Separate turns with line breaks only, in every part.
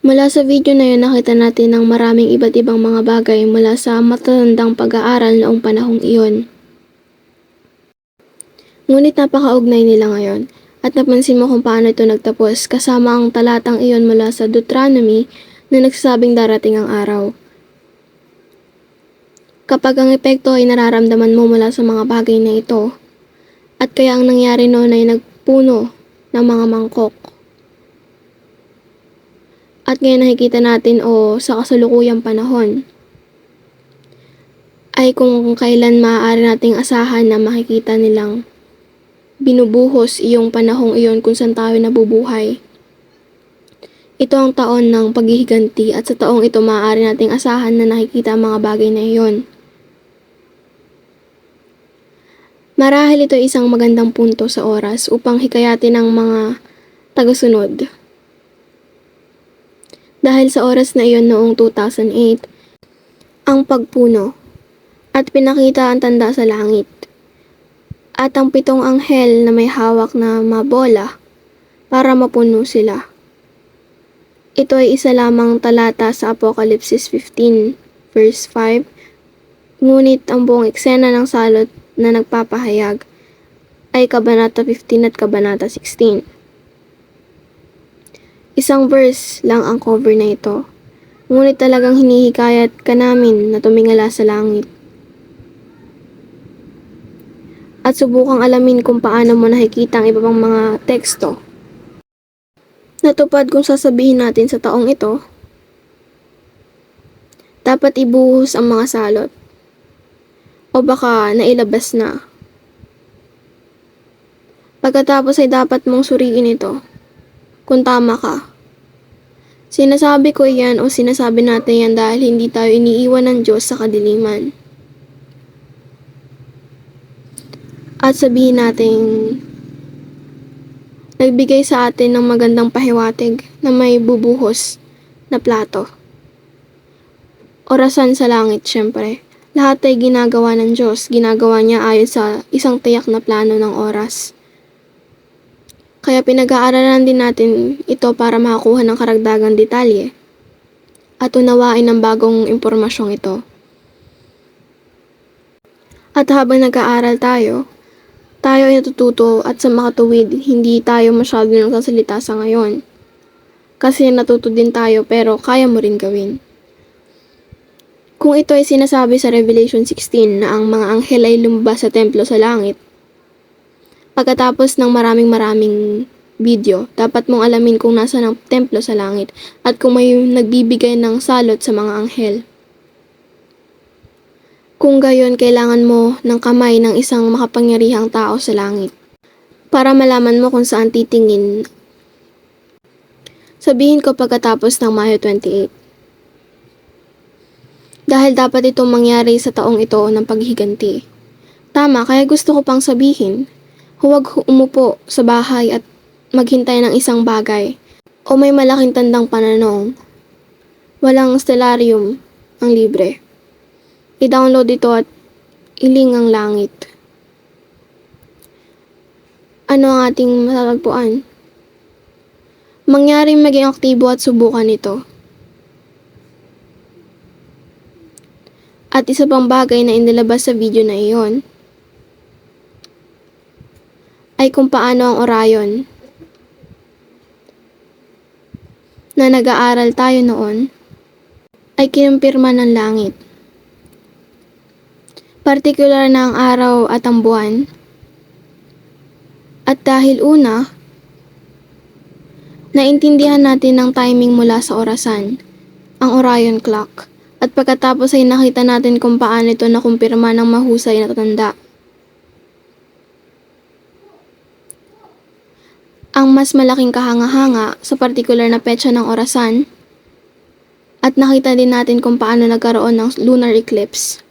Mula sa video na yun, nakita natin ng maraming iba't ibang mga bagay mula sa matatandang pag-aaral noong panahong iyon. Ngunit napakaugnay nila ngayon, at napansin mo kung paano ito nagtapos kasama ang talatang iyon mula sa Deuteronomy na nagsasabing darating ang araw. Kapag ang epekto ay nararamdaman mo mula sa mga bagay na ito, at kaya ang nangyari noon ay nagpuno ng mga mangkok. At ngayon nakikita natin sa kasalukuyang panahon ay kung kailan maaari nating asahan na makikita nilang binubuhos iyong panahong iyon kung saan tayo nabubuhay. Ito ang taon ng paghihiganti at sa taong ito maaari nating asahan na nakikita ang mga bagay na iyon. Marahil ito ay isang magandang punto sa oras upang hikayatin ang mga tagasunod. Dahil sa oras na iyon noong 2008, ang pagpuno at pinakita ang tanda sa langit. At ang 7 anghel na may hawak na mabola para mapuno sila. Ito ay isa lamang talata sa Apokalipsis 15 verse 5, ngunit ang buong eksena ng salot na nagpapahayag ay Kabanata 15 at Kabanata 16. Isang verse lang ang cover na ito, ngunit talagang hinihikayat ka namin na tumingala sa langit. At subukang alamin kung paano mo nakikita ang iba pang mga teksto. Natupad kung sasabihin natin sa taong ito, dapat ibuhos ang mga salot. O baka nailabas na. Pagkatapos ay dapat mong suriin ito. Kung tama ka. Sinasabi ko yan o sinasabi natin yan dahil hindi tayo iniiwan ng Diyos sa kadiliman. At sabihin natin, nagbigay sa atin ng magandang pahiwatig na may bubuhos na plato. Orasan sa langit, syempre. Lahat ay ginagawa ng Diyos. Ginagawa niya ayon sa isang tiyak na plano ng oras. Kaya pinag-aaralan din natin ito para makakuha ng karagdagang detalye at unawain ang bagong impormasyong ito. At habang nag-aaral tayo ay natututo at sa makatuwid, hindi tayo masyado nagsasalita sa ngayon. Kasi natuto din tayo pero kaya mo rin gawin. Kung ito ay sinasabi sa Revelation 16 na ang mga anghel ay lumabas sa templo sa langit, pagkatapos ng maraming video, dapat mong alamin kung nasa ng templo sa langit at kung may nagbibigay ng salot sa mga anghel. Kung gayon, kailangan mo ng kamay ng isang makapangyarihang tao sa langit para malaman mo kung saan titingin. Sabihin ko pagkatapos ng Mayo 28. Dahil dapat itong mangyari sa taong ito ng paghiganti. Tama, kaya gusto ko pang sabihin, huwag umupo sa bahay at maghintay ng isang bagay o may malaking tandang pananong. Walang stellarium ang libre. I-download ito at iling ang langit. Ano ang ating matatagpuan? Mangyaring maging aktibo at subukan ito. At isa pang bagay na inilabas sa video na iyon ay kung paano ang Orion na nag-aaral tayo noon ay kinumpirma ng langit. Partikular na ang araw at ang buwan. At dahil una, naintindihan natin ang timing mula sa orasan, ang Orion clock. At pagkatapos ay nakita natin kung paano ito nakumpirma ng mahusay na tanda. Ang mas malaking kahanga-hanga sa partikular na petsa ng orasan at nakita din natin kung paano nagkaroon ng lunar eclipse.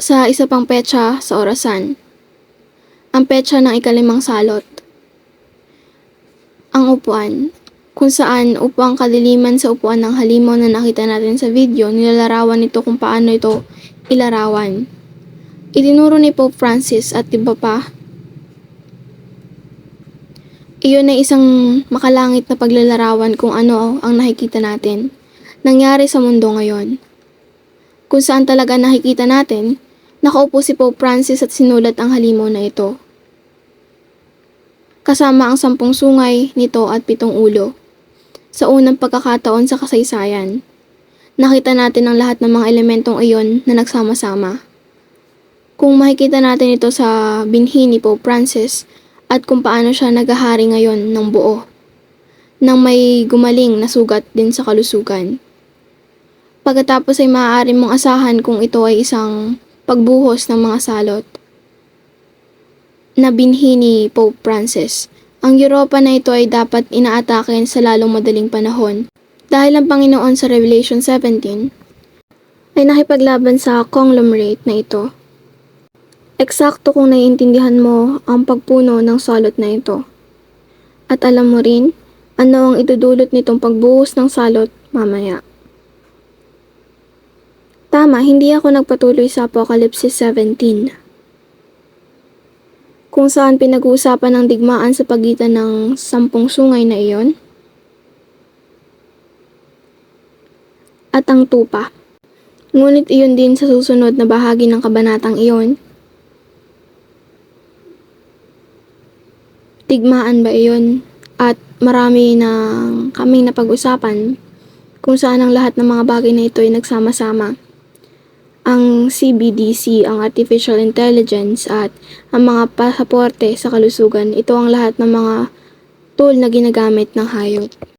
Sa isa pang petsa sa orasan, ang petsa ng ika-5 salot, ang upuan. Kung saan upang kadiliman sa upuan ng halimaw na nakita natin sa video, nilalarawan nito kung paano ito ilarawan. Itinuro ni Pope Francis at iba pa Iyon ay isang makalangit na paglalarawan kung ano ang nakikita natin. Nangyari sa mundo ngayon. Kung saan talaga nakikita natin, nakaupo si Pope Francis at sinulat ang halimaw na ito. Kasama ang 10 sungay nito at 7 ulo. Sa unang pagkakataon sa kasaysayan, nakita natin ang lahat ng mga elementong iyon na nagsama-sama. Kung makikita natin ito sa binhi ni Pope Francis at kung paano siya naghahari ngayon ng buo, nang may gumaling na sugat din sa kalusugan. Pagkatapos ay maaari mong asahan kung ito ay isang pagbuhos ng mga salot na binhi ni Pope Francis. Ang Europa na ito ay dapat inaatake sa lalong madaling panahon dahil ang Panginoon sa Revelation 17 ay nakipaglaban sa conglomerate na ito. Eksakto kung naiintindihan mo ang pagpuno ng salot na ito. At alam mo rin ano ang idudulot nitong pagbuhos ng salot mamaya. Tama, hindi ako nagpatuloy sa Apocalypse 17. Kung saan pinag-uusapan ng digmaan sa pagitan ng 10 sungay na iyon at ang tupa. Ngunit iyon din sa susunod na bahagi ng kabanatang iyon. Digmaan ba iyon? At marami na kaming napag-usapan kung saan ang lahat ng mga bagay na ito ay nagsama-sama. Ang CBDC, ang Artificial Intelligence at ang mga pasaporte sa kalusugan, ito ang lahat ng mga tool na ginagamit ng hayop.